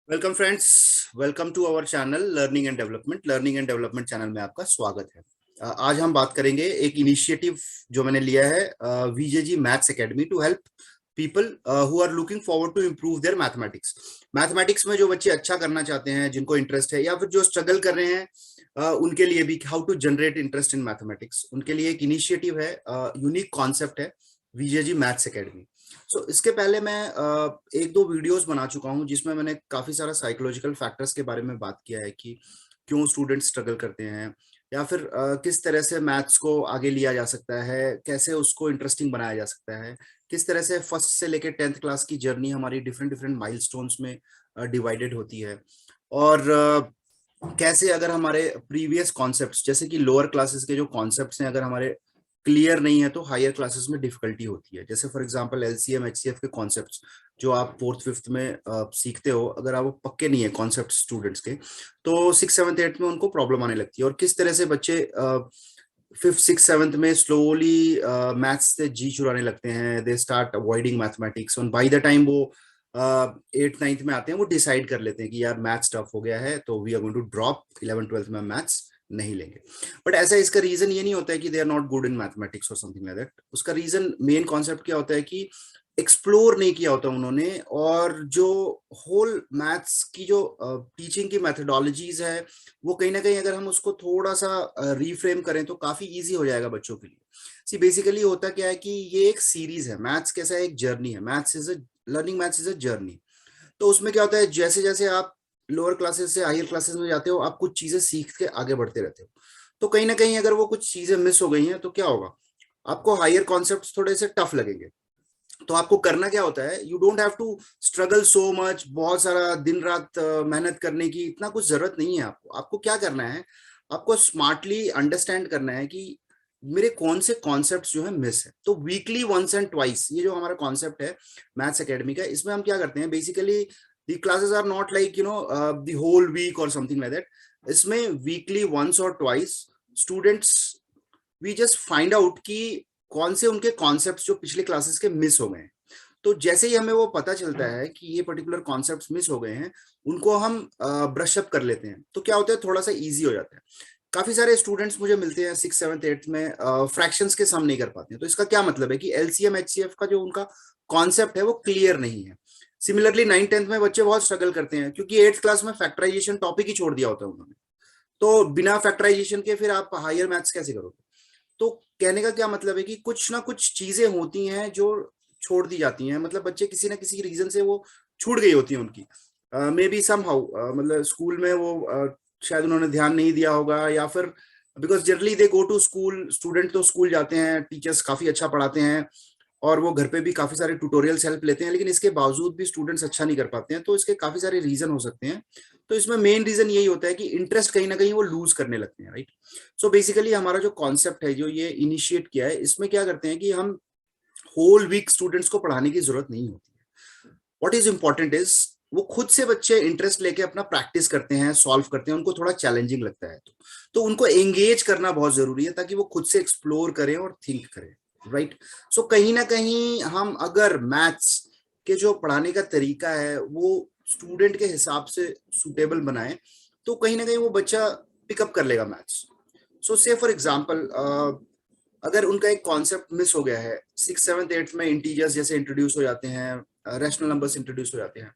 Welcome friends. Welcome to our channel learning and development channel में आपका स्वागत है। आज हम बात करेंगे एक इनिशिएटिव जो मैंने लिया है, VJG maths academy, to help people who are looking forward to improve their mathematics. Mathematics में जो बच्चे अच्छा करना चाहते हैं, जिनको इंटरेस्ट है, या फिर जो स्ट्रगल कर रहे हैं, उनके लिए भी how to generate interest in mathematics, उनके लिए एक इनिशिएटिव है, यूनिक कॉन्सेप्ट है वीजेजी मैथ्स एकेडमी। सो इसके पहले मैं एक दो वीडियोस बना चुका हूं, जिसमें मैंने काफी सारा साइकोलॉजिकल फैक्टर्स के बारे में बात किया है कि क्यों स्टूडेंट्स स्ट्रगल करते हैं, या फिर किस तरह से मैथ्स को आगे लिया जा सकता है, कैसे उसको इंटरेस्टिंग बनाया जा सकता है, किस तरह से फर्स्ट से लेकर 10th क्लास की जर्नी हमारी डिफरेंट डिफरेंट माइलस्टोन्स में डिवाइडेड होती है। और कैसे अगर हमारे प्रीवियस कॉन्सेप्ट्स, जैसे कि लोअर क्लासेस के जो कॉन्सेप्ट्स हैं, अगर हमारे क्लियर नहीं है तो हायर क्लासेस में डिफिकल्टी होती है। जैसे फॉर एग्जांपल एलसीएम एचसीएफ के कॉन्सेप्ट्स जो आप फोर्थ फिफ्थ में सीखते हो, अगर आप वो पक्के नहीं है कॉन्सेप्ट स्टूडेंट्स के, तो सिक्स सेवन्थ एट्थ में उनको प्रॉब्लम आने लगती है। और किस तरह से बच्चे फिफ्थ सिक्स सेवन्थ में स्लोली मैथ्स से जी चुराने लगते हैं, दे स्टार्ट अवॉइडिंग मैथमेटिक्स, और बाय द टाइम वो एट्थ नाइन्थ में आते हैं, वो डिसाइड कर लेते हैं कि यार मैथ्स टफ हो गया है, तो we are going to drop 11th 12th में मैथ्स नहीं लेंगे। बट ऐसा इसका रीजन ये नहीं होता है कि they are not good in mathematics और समथिंग लाइक दैट। उसका रीजन, मेन कॉन्सेप्ट क्या होता है कि एक्सप्लोर नहीं किया होता उन्होंने, और जो होल मैथ्स की जो टीचिंग की मेथोडोलॉजीज है, वो कहीं ना कहीं अगर हम उसको थोड़ा सा रीफ्रेम करें तो काफी इजी हो जाएगा बच्चों के लिए। सी बेसिकली होता क्या है कि ये एक सीरीज है, मैथ्स कैसा है, एक जर्नी है। Maths is a journey. तो उसमें क्या होता है, जैसे जैसे आप लोअर क्लासेस से हायर क्लासेस में जाते हो, आप कुछ चीजें सीख के आगे बढ़ते रहते हो। तो कहीं ना कहीं अगर वो कुछ चीजें मिस हो गई हैं तो क्या होगा, आपको हायर कॉन्सेप्ट्स थोड़े से टफ लगेंगे। तो आपको करना क्या होता है, you don't have to struggle so much, बहुत सारा दिन रात मेहनत करने की इतना कुछ जरूरत नहीं है। आपको आपको क्या करना है, आपको स्मार्टली अंडरस्टैंड करना है कि मेरे कौन से कॉन्सेप्ट्स जो है मिस है। तो वीकली वंस एंड ट्वाइस, ये जो हमारा कॉन्सेप्ट है मैथ्स एकेडमी का, इसमें हम क्या करते हैं, basically the classes are not like the whole week और समथिंग लाइक दैट। इसमें वीकली वंस और twice students, we just find out कि कौन से उनके कॉन्सेप्ट्स जो पिछले क्लासेस के मिस हो गए हैं। तो जैसे ही हमें वो पता चलता है कि ये पर्टिकुलर कॉन्सेप्ट्स मिस हो गए हैं, उनको हम ब्रश अप कर लेते हैं, तो क्या होता है, थोड़ा सा इजी हो जाता है। काफी सारे स्टूडेंट्स मुझे मिलते हैं सिक्स सेवन्थ एट्थ में, फ्रैक्शंस के सम नहीं कर पाते हैं। तो इसका क्या मतलब है कि एलसीएम एचसीएफ का जो उनका कॉन्सेप्ट है वो क्लियर नहीं है। सिमिलरली नाइन टेंथ में बच्चे बहुत स्ट्रगल करते हैं, क्योंकि एट्थ क्लास में फैक्टराइजेशन टॉपिक ही छोड़ दिया होता है उन्होंने। तो बिना फैक्टराइजेशन के फिर आप हायर मैथ्स कैसे करोगे। तो कहने का क्या मतलब है कि कुछ ना कुछ चीजें होती हैं जो छोड़ दी जाती हैं, मतलब बच्चे किसी ना किसी रीजन से वो छूट गई होती है उनकी, मे बी सम हाउ, मतलब स्कूल में वो शायद उन्होंने ध्यान नहीं दिया होगा, या फिर because generally they go to school, student तो स्कूल जाते हैं, टीचर्स काफी अच्छा पढ़ाते हैं, और वो घर पे भी काफी सारे ट्यूटोरियल्स हेल्प लेते हैं, लेकिन इसके बावजूद भी स्टूडेंट्स अच्छा नहीं कर पाते हैं। तो इसके काफी सारे रीजन हो सकते हैं। तो इसमें मेन रीजन यही होता है कि इंटरेस्ट कहीं ना कहीं वो लूज करने लगते हैं, राइट। सो बेसिकली हमारा जो कॉन्सेप्ट है, जो ये इनिशिएट किया है, इसमें क्या करते हैं कि हम होल वीक स्टूडेंट्स को पढ़ाने की जरूरत नहीं होती है। व्हाट इज इंपॉर्टेंट इज, वो खुद से बच्चे इंटरेस्ट लेके अपना प्रैक्टिस करते हैं, सॉल्व करते हैं, उनको थोड़ा चैलेंजिंग लगता है तो उनको एंगेज करना बहुत जरूरी है, ताकि वो खुद से एक्सप्लोर करें और थिंक करें, राइट। सो कहीं ना कहीं हम अगर मैथ्स के जो पढ़ाने का तरीका है वो स्टूडेंट के हिसाब से सुटेबल बनाए, तो कहीं ना कहीं वो बच्चा पिकअप कर लेगा मैथ्स। सो से फॉर एग्जाम्पल, अगर उनका एक कॉन्सेप्ट मिस हो गया है, सिक्स सेवन्थ एट्थ में इंटीजर्स जैसे इंट्रोड्यूस हो जाते हैं, रैशनल नंबर्स इंट्रोड्यूस हो जाते हैं,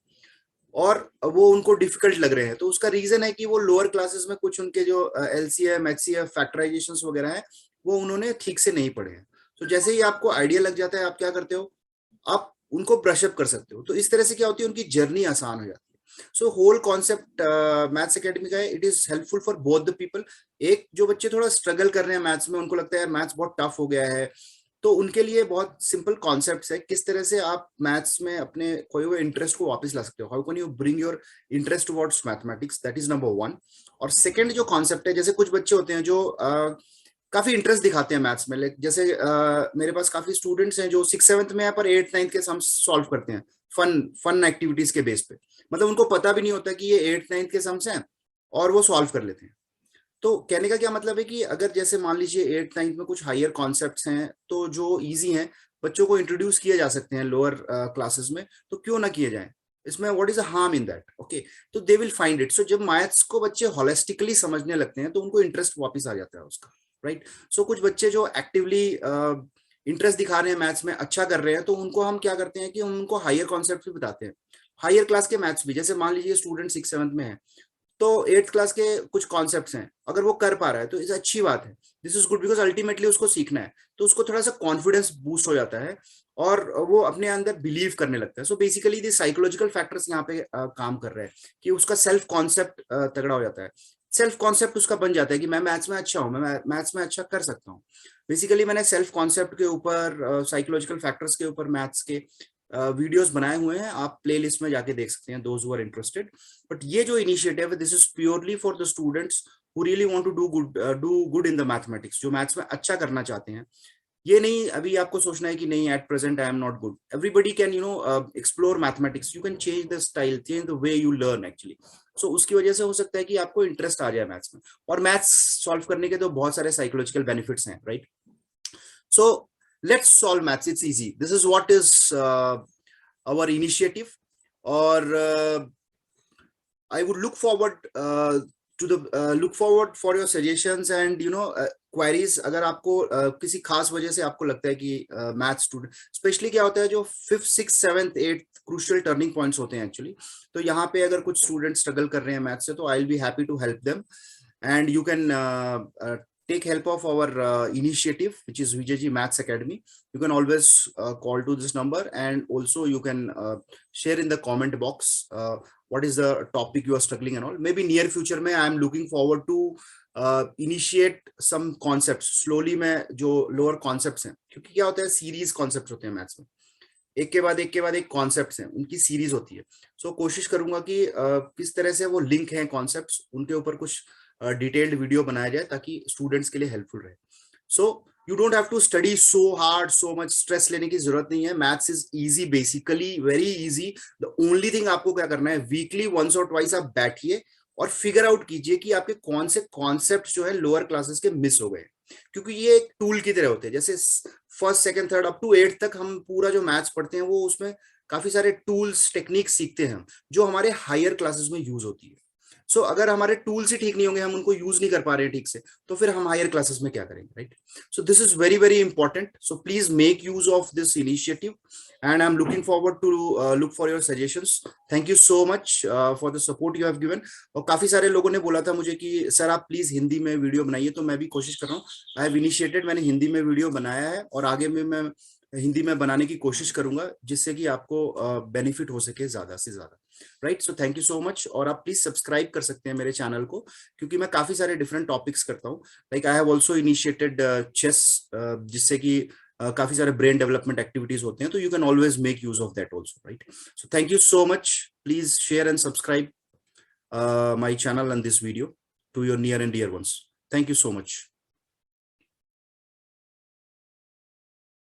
और वो उनको डिफिकल्ट लग रहे हैं, तो उसका रीजन है कि वो लोअर क्लासेस में कुछ उनके जो एलसीएम एचसीएफ फैक्टराइजेशंस वगैरह हैं, वो उन्होंने ठीक से नहीं पढ़े हैं। तो जैसे ही आपको आइडिया लग जाता है, आप क्या करते हो, आप उनको ब्रशअप कर सकते हो। तो इस तरह से क्या होती है, उनकी जर्नी आसान हो जाती है। So whole concept maths academy का है, it is helpful for both the people. एक जो बच्चे थोड़ा स्ट्रगल कर रहे हैं मैथ्स में, उनको लगता है मैथ्स बहुत टफ हो गया है, तो उनके लिए बहुत सिंपल कॉन्सेप्ट्स है, किस तरह से आप मैथ्स में अपने खोए हुए इंटरेस्ट को वापस ला सकते हो, how can you bring your interest towards mathematics, that is number one. और सेकंड जो कॉन्सेप्ट है, जैसे कुछ बच्चे होते हैं जो काफी इंटरेस्ट दिखाते हैं मैथ्स में, लाइक जैसे मेरे पास काफी स्टूडेंट्स हैं जो सिक्स सेवन्थ में है पर एट नाइन्थ के सम सॉल्व करते हैं, फन फन एक्टिविटीज के बेस पे। मतलब उनको पता भी नहीं होता कि ये एट नाइन्थ के सम्स हैं, और वो सॉल्व कर लेते हैं। तो कहने का क्या मतलब है कि अगर जैसे मान लीजिए एट नाइन्थ में कुछ हायर कॉन्सेप्ट्स हैं, तो जो इजी हैं, बच्चों को इंट्रोड्यूस किए जा सकते हैं लोअर क्लासेस में, तो क्यों ना किए जाएं। इसमें what is a harm in that, okay, तो दे विल फाइंड इट। सो जब मैथ्स को बच्चे होलिस्टिकली समझने लगते हैं तो उनको इंटरेस्ट वापस आ जाता है उसका, राइट। सो कुछ बच्चे जो एक्टिवली इंटरेस्ट दिखा रहे हैं मैथ्स में, अच्छा कर रहे हैं, तो उनको हम क्या करते हैं कि हम उनको हायर कॉन्सेप्ट भी बताते हैं, हायर क्लास के मैथ्स भी। जैसे मान लीजिए स्टूडेंट 6th 7th में है, तो 8th क्लास के कुछ कॉन्सेप्ट्स हैं, अगर वो कर पा रहा है तो इस अच्छी बात है, this is good, because ultimately उसको सीखना है, तो उसको थोड़ा सा कॉन्फिडेंस बूस्ट हो जाता है और वो अपने अंदर बिलीव करने लगता है। So basically the psychological factors यहाँ पे काम कर रहे हैं कि उसका सेल्फ कॉन्सेप्ट तगड़ा हो जाता है, सेल्फ कॉन्सेप्ट उसका बन जाता है कि मैं मैथ्स में अच्छा हूँ, मैं मैथ्स में अच्छा कर सकता हूँ। बेसिकली मैंने सेल्फ कॉन्सेप्ट के ऊपर, साइकोलॉजिकल फैक्टर्स के ऊपर मैथ्स के वीडियोस बनाए हुए हैं, आप प्लेलिस्ट में जाके देख सकते हैं, those who are interested. But ये जो इनिशिएटिव है, this is purely for the students who really want to do good in the mathematics, जो मैथ्स में अच्छा करना चाहते हैं। ये नहीं अभी आपको सोचना है कि नहीं at present I am not good, everybody can explore mathematics, you can change the style, change the way you learn actually. So उसकी वजह से हो सकता है कि आपको इंटरेस्ट आ जाए मैथ्स में, और मैथ्स सॉल्व करने के तो बहुत सारे साइकोलॉजिकल बेनिफिट्स हैं, right. So let's solve maths. It's easy. This is what is our initiative. Or I would look forward to the look forward for your suggestions and queries. अगर आपको किसी खास वजह से आपको लगता है कि मैथ स्टूडेंट, स्पेशली क्या होता है जो 5th 6th 7th 8th crucial turning points होते हैं एक्चुअली, तो यहाँ पे अगर कुछ स्टूडेंट स्ट्रगल कर रहे हैं मैथ से, तो I will be happy to help them, and you can take help of our initiative, which is VJG Maths Academy. You can always call to this number, and also you can share in the comment box what is the topic you are struggling and all. Maybe near future mein I am looking forward to initiate some concepts slowly में, जो lower concepts हैं, क्योंकि क्या होता है series concepts होते हैं maths में, एक के बाद एक के बाद एक कॉन्सेप्ट्स हैं, उनकी सीरीज होती है। सो कोशिश करूंगा कि किस तरह से वो लिंक हैं कॉन्सेप्ट्स, उनके ऊपर कुछ डिटेल्ड वीडियो बनाया जाए ताकि स्टूडेंट्स के लिए हेल्पफुल रहे। So you don't have to study so hard, so much stress लेने की जरूरत नहीं है। Maths is easy, basically very easy. The only thing आपको क्या करना है, वीकली वंस और ट्वाइस आप बैठिए और फिगर आउट कीजिए कि आपके कौन से कॉन्सेप्ट जो है लोअर क्लासेस के मिस हो गए, क्योंकि ये एक टूल की तरह होते हैं। जैसे 1st 2nd 3rd up to 8th तक हम पूरा जो मैथ्स पढ़ते हैं, वो उसमें काफी सारे टूल्स टेक्निक सीखते हैं जो हमारे हायर क्लासेस में यूज होती है। सो अगर हमारे टूल्स ही ठीक नहीं होंगे, हम उनको यूज नहीं कर पा रहे हैं ठीक से, तो फिर हम हायर क्लासेस में क्या करेंगे, right. So this is very very important. So please make use of this initiative and I am looking forward to look for your suggestions. Thank you so much for the support you have given. और काफी सारे लोगों ने बोला था मुझे कि sir आप प्लीज हिंदी में वीडियो बनाइए, तो मैं भी कोशिश कर रहा हूँ। आई हैव इनिशिएटेड, मैंने हिंदी में वीडियो बनाया है और आगे में मैं हिंदी में बनाने की कोशिश करूंगा, जिससे कि आपको बेनिफिट हो सके ज्यादा से ज्यादा, right. So thank you so much. और आप प्लीज सब्सक्राइब कर सकते हैं मेरे चैनल को, क्योंकि मैं काफी सारे डिफरेंट टॉपिक्स करता हूँ। Like I have also initiated chess, जिससे कि काफी सारे ब्रेन डेवलपमेंट एक्टिविटीज होते हैं, तो you can always make use of that also, right. So thank you so much. Please share and subscribe my channel and this video to your near and dear ones. Thank you so much.